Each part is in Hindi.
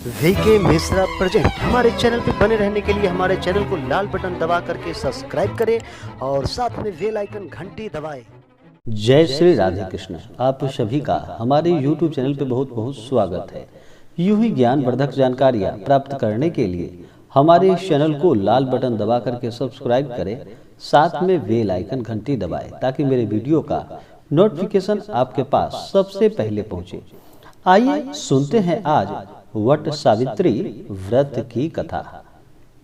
VK Mishra present. हमारे चैनल पे बने रहने के लिए हमारे चैनल को लाल बटन दबा करके सब्सक्राइब करें और साथ में बेल आइकन घंटी दबाएं। जय श्री राधे कृष्ण। आप सभी का हमारे YouTube चैनल पे बहुत बहुत स्वागत है। यूं ही ज्ञानवर्धक जानकारियाँ प्राप्त करने के लिए हमारे इस चैनल को लाल बटन दबा करके सब्सक्राइब करें, साथ में बेल आइकन घंटी दबाएं ताकि मेरे वीडियो का नोटिफिकेशन आपके पास सबसे पहले पहुंचे। आइए सुनते हैं आज वट सावित्री व्रत की कथा।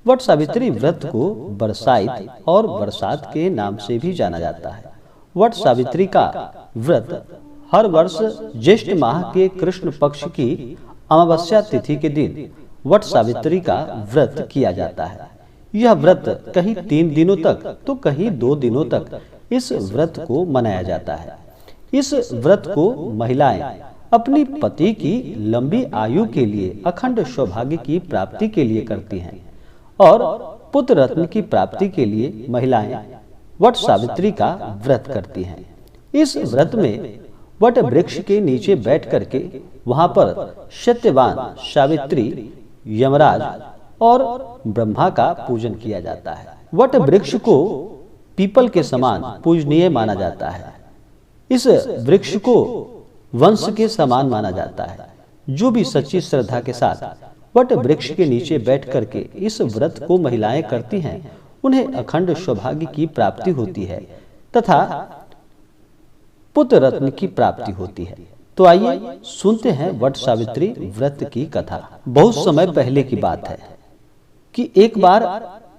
वट सावित्री व्रत को बरसाइत और बरसात के नाम से भी जाना जाता है। वट सावित्री का व्रत हर वर्ष ज्येष्ठ माह के कृष्ण पक्ष की अमावस्या तिथि के दिन वट सावित्री का व्रत किया जाता है। यह व्रत कहीं 3 दिनों तक तो कहीं 2 दिनों तक इस व्रत को मनाया जाता है। इस व्रत को महिलाएं अपनी पति की लंबी आयु के लिए, अखंड सौभाग्य की प्राप्ति के लिए करती हैं और पुत्र रत्न की प्राप्ति के लिए महिलाएं वट सावित्री का व्रत करती हैं। इस व्रत में वट वृक्ष के नीचे बैठ करके वहां पर सत्यवान, सावित्री, यमराज और ब्रह्मा का पूजन किया जाता है। वट वृक्ष को पीपल के समान पूजनीय माना जाता है। इस वृक्ष को वंश के समान माना जाता है। जो भी सच्ची श्रद्धा के साथ वट वृक्ष के नीचे बैठ करके इस व्रत को महिलाएं करती हैं, उन्हें अखंड सौभाग्य की प्राप्ति होती है तथा पुत्र रत्न की प्राप्ति होती है। तो आइए सुनते हैं वट सावित्री व्रत की कथा। बहुत समय पहले की बात है कि एक बार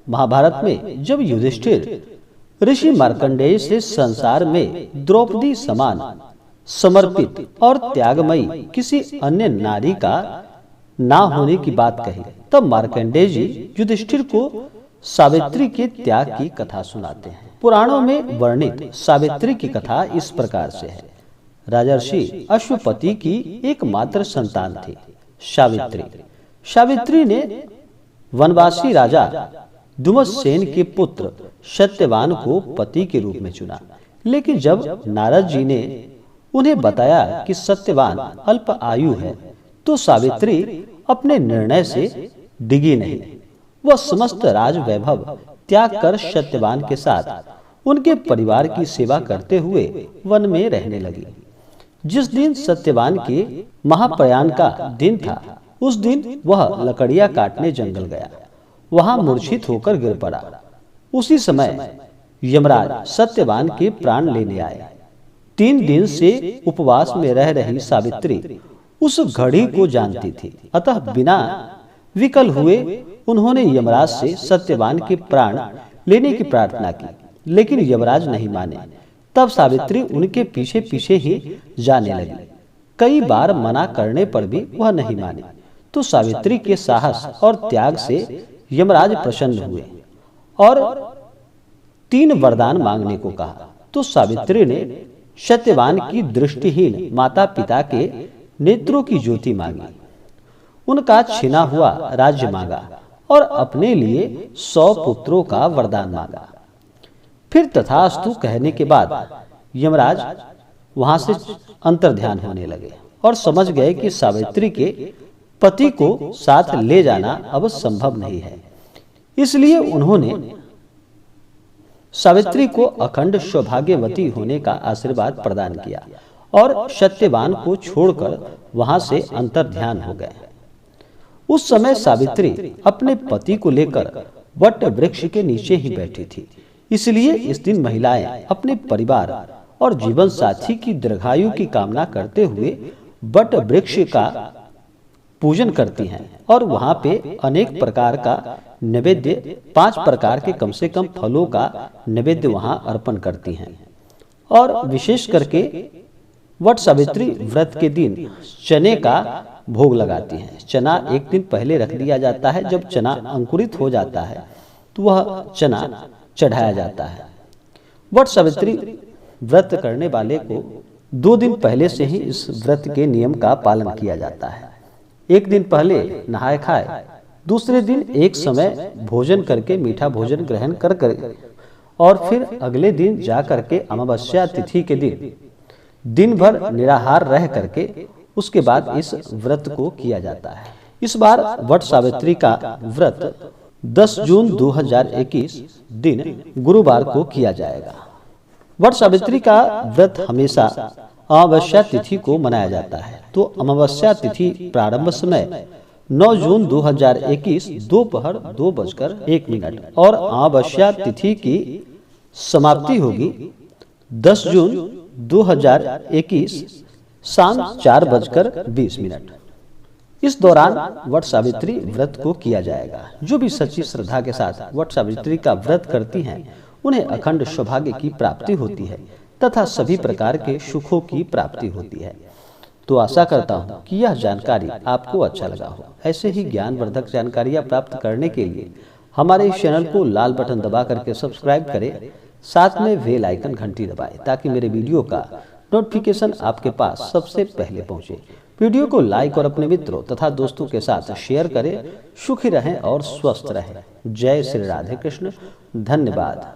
महाभारत में जब युधिष्ठिर ऋषि मार्कंडेय से संसार में द्रौपदी समान समर्पित और त्यागमयी किसी अन्य नारी का ना होने की बात कही, तब मार्कंडेय जी युधिष्ठिर को सावित्री के त्याग की कथा सुनाते हैं। पुराणों में वर्णित सावित्री की कथा इस प्रकार से है। राजर्षि अश्वपति की एकमात्र संतान थी सावित्री। सावित्री ने वनवासी राजा धुमसेन के पुत्र सत्यवान को पति के रूप में चुना, लेकिन जब नारद जी ने उन्हें बताया कि सत्यवान अल्प आयु है, तो सावित्री अपने निर्णय से डिगी नहीं। वह समस्त राज वैभव त्याग कर सत्यवान के साथ उनके परिवार की सेवा करते हुए वन में रहने लगी। जिस दिन सत्यवान के महाप्रयाण का दिन था, उस दिन वह लकड़ियां काटने जंगल गया। वहां मूर्छित होकर गिर पड़ा। उसी समय यमराज सत्यवान के प्राण लेने आए। 3 दिन से उपवास में रह रही सावित्री उस घड़ी को जानती थी, अतः बिना विकल हुए उन्होंने यमराज से सत्यवान के प्राण लेने की प्रार्थना की, लेकिन यमराज नहीं माने। तब सावित्री उनके पीछे पीछे ही जाने लगी। कई बार मना करने पर भी वह नहीं माने, तो सावित्री के साहस और त्याग से यमराज प्रसन्न हुए और 3 वरदान मांगने को कहा। तो सावित्री ने सत्यवान की दृष्टिहीन माता पिता के नेत्रों की ज्योति मांगी, उनका छिना हुआ राज्य मांगा और अपने लिए 100 पुत्रों का वरदान मांगा। फिर तथास्तु कहने के बाद यमराज वहां से अंतर्ध्यान होने लगे और समझ गए कि सावित्री के पति को साथ ले जाना अब संभव नहीं है। इसलिए उन्होंने सावित्री को अखंड सौभाग्यवती होने का आशीर्वाद प्रदान किया और सत्यवान को छोड़कर वहां से अंतर्ध्यान हो गए। उस समय सावित्री अपने पति को लेकर वट वृक्ष के नीचे ही बैठी थी। इसलिए इस दिन महिलाएं अपने परिवार और जीवन साथी की दीर्घायु की कामना करते हुए वट वृक्ष का पूजन करती हैं और वहां पे अनेक प्रकार का नैवेद्य, 5 प्रकार के कम से कम फलों का नैवेद्य वहां अर्पण करती हैं। और विशेष करके वट सावित्री व्रत के दिन चने का भोग लगाती हैं। चना एक दिन पहले रख दिया जाता है। जब चना अंकुरित हो जाता है तो वह चना चढ़ाया जाता है। वट सावित्री व्रत करने वाले को 2 दिन पहले से ही इस व्रत के नियम का पालन किया जाता है। एक दिन पहले नहाए खाए, दूसरे दिन एक समय भोजन करके मीठा भोजन ग्रहण कर और फिर अगले दिन जा करके अमावस्या तिथि के दिन भर निराहार रह करके उसके बाद इस व्रत को किया जाता है। इस बार वट सावित्री का व्रत 10 जून 2021 दिन गुरुवार को किया जाएगा। वट सावित्री का व्रत हमेशा अमावस्या तिथि को मनाया जाता है। तो अमावस्या तिथि प्रारंभ समय 9 जून 2021 दोपहर 2:01 और अमावस्या तिथि की समाप्ति होगी 10 जून 2021 शाम 4:20। इस दौरान वट सावित्री व्रत को किया जाएगा। जो भी सच्ची श्रद्धा के साथ वट सावित्री का व्रत करती हैं, उन्हें अखंड सौभाग्य की प्राप्ति होती है तथा सभी प्रकार के सुखों की प्राप्ति होती है। तो आशा करता हूँ कि यह जानकारी आपको अच्छा लगा हो। ऐसे ही ज्ञानवर्धक जानकारियाँ प्राप्त करने के लिए हमारे इस चैनल को लाल बटन दबा करके सब्सक्राइब करें, साथ में बेल आइकन घंटी दबाएं ताकि मेरे वीडियो का नोटिफिकेशन आपके पास सबसे पहले पहुंचे। वीडियो को लाइक और अपने मित्रों तथा दोस्तों के साथ शेयर करें। सुखी रहें और स्वस्थ रहें। जय श्री राधे कृष्ण। धन्यवाद।